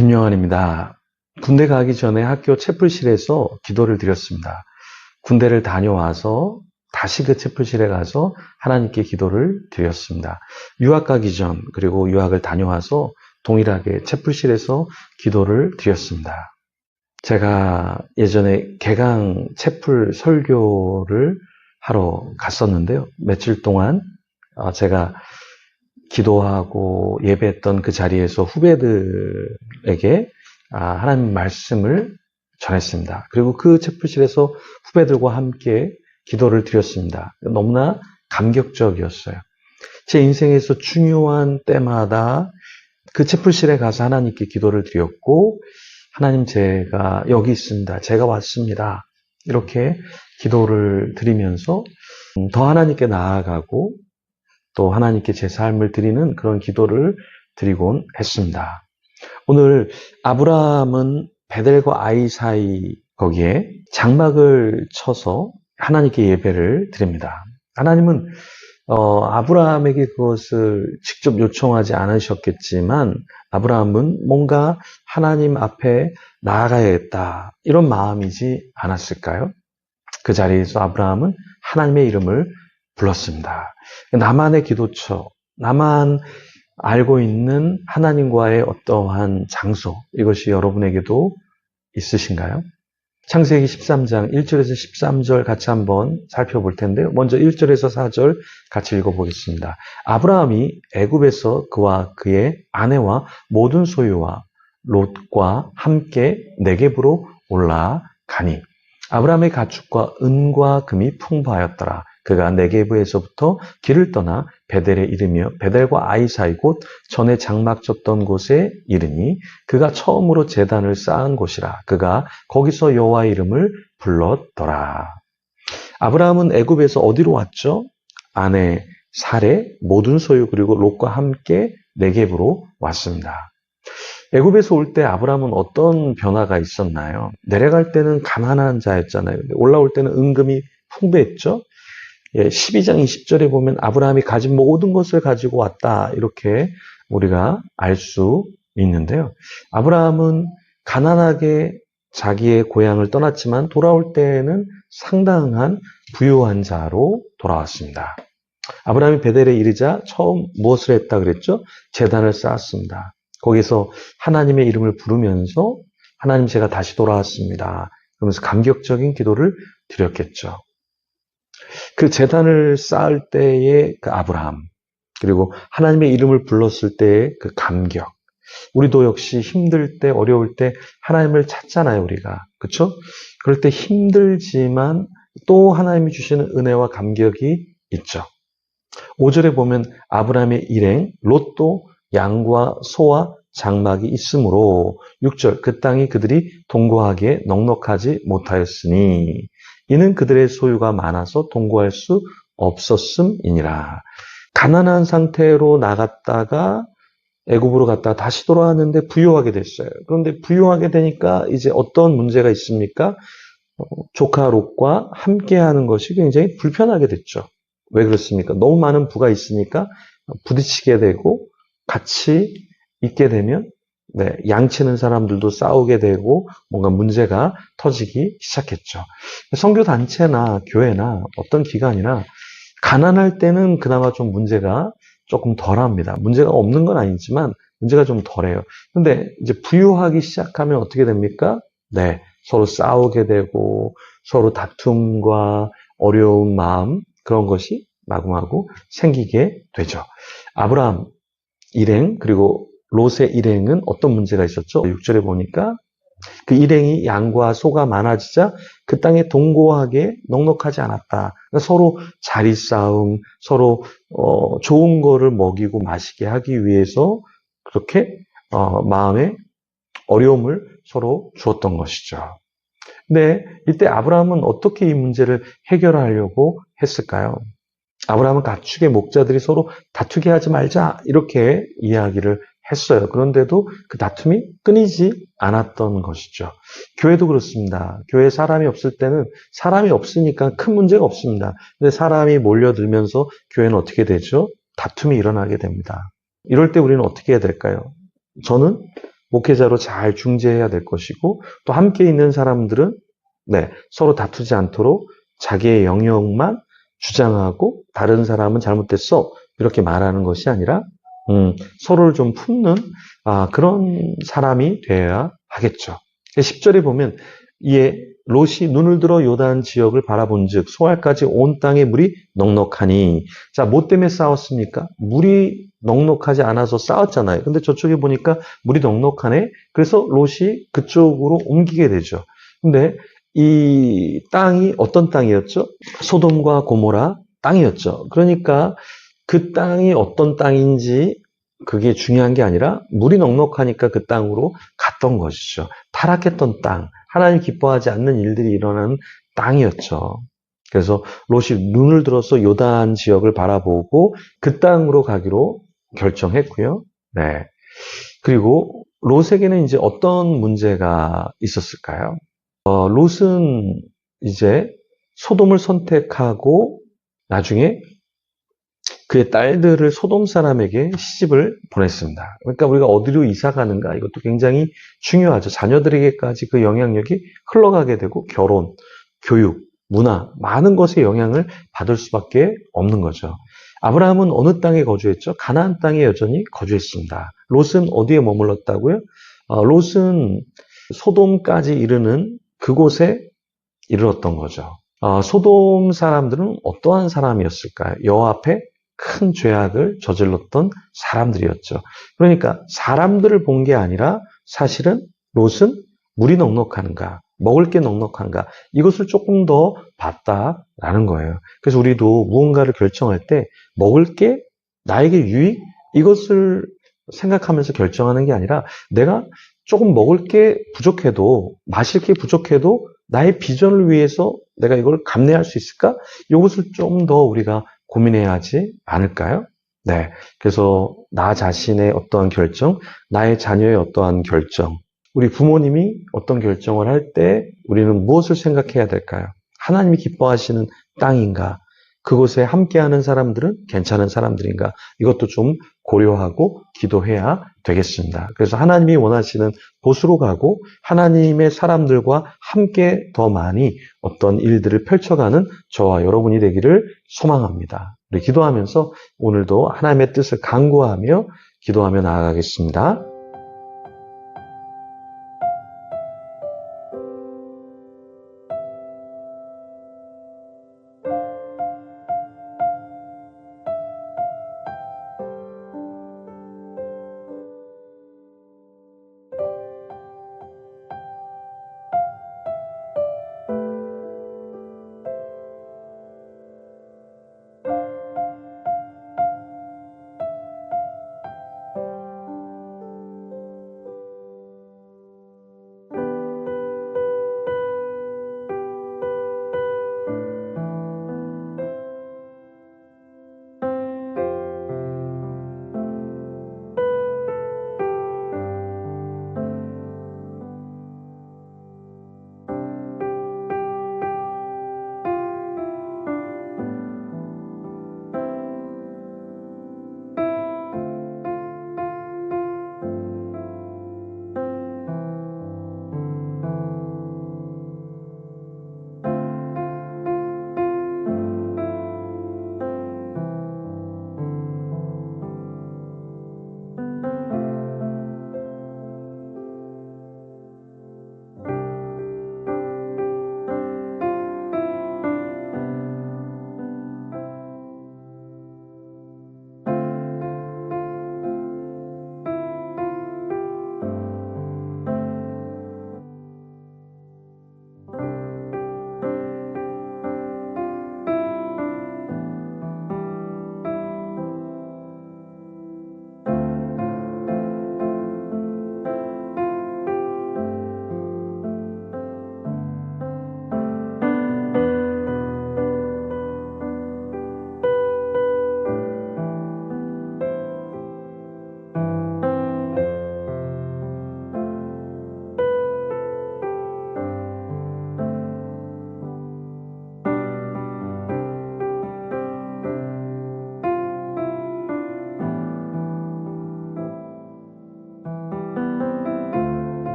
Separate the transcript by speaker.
Speaker 1: 김영환입니다. 군대 가기 전에 학교 채플실에서 기도를 드렸습니다. 군대를 다녀와서 다시 그 채플실에 가서 하나님께 기도를 드렸습니다. 유학 가기 전 그리고 유학을 다녀와서 동일하게 채플실에서 기도를 드렸습니다. 제가 예전에 개강 채플 설교를 하러 갔었는데요. 며칠 동안 제가 기도하고 예배했던 그 자리에서 후배들에게 하나님 말씀을 전했습니다. 그리고 그 채플실에서 후배들과 함께 기도를 드렸습니다. 너무나 감격적이었어요. 제 인생에서 중요한 때마다 그 채플실에 가서 하나님께 기도를 드렸고, 하나님 제가 여기 있습니다. 제가 왔습니다. 이렇게 기도를 드리면서 더 하나님께 나아가고 또 하나님께 제 삶을 드리는 그런 기도를 드리곤 했습니다. 오늘 아브라함은 베델과 아이 사이 거기에 장막을 쳐서 하나님께 예배를 드립니다. 하나님은 아브라함에게 그것을 직접 요청하지 않으셨겠지만 아브라함은 뭔가 하나님 앞에 나아가야겠다 이런 마음이지 않았을까요? 그 자리에서 아브라함은 하나님의 이름을 불렀습니다. 나만의 기도처, 나만 알고 있는 하나님과의 어떠한 장소, 이것이 여러분에게도 있으신가요? 창세기 13장 1절에서 13절 같이 한번 살펴볼 텐데요. 먼저 1절에서 4절 같이 읽어보겠습니다. 아브라함이 애굽에서 그와 그의 아내와 모든 소유와 롯과 함께 네겝으로 올라가니 아브라함의 가축과 은과 금이 풍부하였더라. 그가 네게브에서부터 길을 떠나 베델에 이르며 베델과 아이 사이 곧 전에 장막 쳤던 곳에 이르니 그가 처음으로 제단을 쌓은 곳이라. 그가 거기서 여호와의 이름을 불렀더라. 아브라함은 애굽에서 어디로 왔죠? 아내 사레, 모든 소유 그리고 롯과 함께 네겝으로 왔습니다. 애굽에서 올 때 아브라함은 어떤 변화가 있었나요? 내려갈 때는 가난한 자였잖아요. 올라올 때는 은금이 풍부했죠. 12장 20절에 보면 아브라함이 가진 모든 것을 가지고 왔다 이렇게 우리가 알 수 있는데요. 아브라함은 가난하게 자기의 고향을 떠났지만 돌아올 때는 상당한 부유한 자로 돌아왔습니다. 아브라함이 베델에 이르자 처음 무엇을 했다 그랬죠? 제단을 쌓았습니다. 거기서 하나님의 이름을 부르면서 하나님 제가 다시 돌아왔습니다. 그러면서 감격적인 기도를 드렸겠죠. 그 제단을 쌓을 때의 그 아브라함, 그리고 하나님의 이름을 불렀을 때의 그 감격. 우리도 역시 힘들 때, 어려울 때 하나님을 찾잖아요, 우리가. 그렇죠? 그럴 때 힘들지만 또 하나님이 주시는 은혜와 감격이 있죠. 5절에 보면 아브라함의 일행, 롯도 양과 소와 장막이 있으므로 6절 그 땅이 그들이 동거하기에 넉넉하지 못하였으니 이는 그들의 소유가 많아서 동거할 수 없었음이니라. 가난한 상태로 나갔다가 애굽으로 갔다가 다시 돌아왔는데 부유하게 됐어요. 그런데 부유하게 되니까 이제 어떤 문제가 있습니까? 조카 롯과 함께하는 것이 굉장히 불편하게 됐죠. 왜 그렇습니까? 너무 많은 부가 있으니까 부딪히게 되고 같이 있게 되면 양치는 사람들도 싸우게 되고 뭔가 문제가 터지기 시작했죠. 선교단체나 교회나 어떤 기관이나 가난할 때는 그나마 좀 문제가 조금 덜합니다. 문제가 없는 건 아니지만 문제가 좀 덜해요. 근데 이제 부유하기 시작하면 어떻게 됩니까? 서로 싸우게 되고 서로 다툼과 어려운 마음 그런 것이 마구마구 생기게 되죠. 아브라함 일행 그리고 롯의 일행은 어떤 문제가 있었죠? 6절에 보니까 그 일행이 양과 소가 많아지자 그 땅에 동거하게 넉넉하지 않았다. 그러니까 서로 자리 싸움, 서로 좋은 거를 먹이고 마시게 하기 위해서 그렇게 마음에 어려움을 서로 주었던 것이죠. 근데 이때 아브라함은 어떻게 이 문제를 해결하려고 했을까요? 아브라함은 가축의 목자들이 서로 다투게 하지 말자 이렇게 이야기를 했어요. 그런데도 그 다툼이 끊이지 않았던 것이죠. 교회도 그렇습니다. 교회에 사람이 없을 때는 사람이 없으니까 큰 문제가 없습니다. 근데 사람이 몰려들면서 교회는 어떻게 되죠? 다툼이 일어나게 됩니다. 이럴 때 우리는 어떻게 해야 될까요? 저는 목회자로 잘 중재해야 될 것이고, 또 함께 있는 사람들은 서로 다투지 않도록 자기의 영역만 주장하고 다른 사람은 잘못됐어 이렇게 말하는 것이 아니라 서로를 좀 품는 그런 사람이 되어야 하겠죠. 10절에 보면 이에 롯이 눈을 들어 요단 지역을 바라본즉 소알까지 온 땅에 물이 넉넉하니. 자, 뭐 때문에 싸웠습니까? 물이 넉넉하지 않아서 싸웠잖아요. 근데 저쪽에 보니까 물이 넉넉하네. 그래서 롯이 그쪽으로 옮기게 되죠. 근데 이 땅이 어떤 땅이었죠? 소돔과 고모라 땅이었죠. 그러니까 그 땅이 어떤 땅인지 그게 중요한 게 아니라 물이 넉넉하니까 그 땅으로 갔던 것이죠. 타락했던 땅, 하나님 기뻐하지 않는 일들이 일어나는 땅이었죠. 그래서 롯이 눈을 들어서 요단 지역을 바라보고 그 땅으로 가기로 결정했고요. 네. 그리고 롯에게는 이제 어떤 문제가 있었을까요? 롯은 이제 소돔을 선택하고 나중에 그의 딸들을 소돔 사람에게 시집을 보냈습니다. 그러니까 우리가 어디로 이사 가는가 이것도 굉장히 중요하죠. 자녀들에게까지 그 영향력이 흘러가게 되고 결혼, 교육, 문화 많은 것에 영향을 받을 수밖에 없는 거죠. 아브라함은 어느 땅에 거주했죠? 가나안 땅에 여전히 거주했습니다. 롯은 어디에 머물렀다고요? 롯은 소돔까지 이르는 그곳에 이르렀던 거죠. 소돔 사람들은 어떠한 사람이었을까요? 여호와 앞에 큰 죄악을 저질렀던 사람들이었죠. 그러니까 사람들을 본 게 아니라 사실은 롯은 물이 넉넉한가, 먹을 게 넉넉한가 이것을 조금 더 봤다라는 거예요. 그래서 우리도 무언가를 결정할 때 먹을 게 나에게 유익 이것을 생각하면서 결정하는 게 아니라 내가 조금 먹을 게 부족해도 마실 게 부족해도 나의 비전을 위해서 내가 이걸 감내할 수 있을까? 이것을 좀 더 우리가 고민해야 하지 않을까요? 네. 그래서 나 자신의 어떠한 결정, 나의 자녀의 어떠한 결정, 우리 부모님이 어떤 결정을 할 때 우리는 무엇을 생각해야 될까요? 하나님이 기뻐하시는 땅인가? 그곳에 함께하는 사람들은 괜찮은 사람들인가? 이것도 좀 고려하고 기도해야 되겠습니다. 그래서 하나님이 원하시는 곳으로 가고 하나님의 사람들과 함께 더 많이 어떤 일들을 펼쳐가는 저와 여러분이 되기를 소망합니다. 우리 기도하면서 오늘도 하나님의 뜻을 간구하며 기도하며 나아가겠습니다.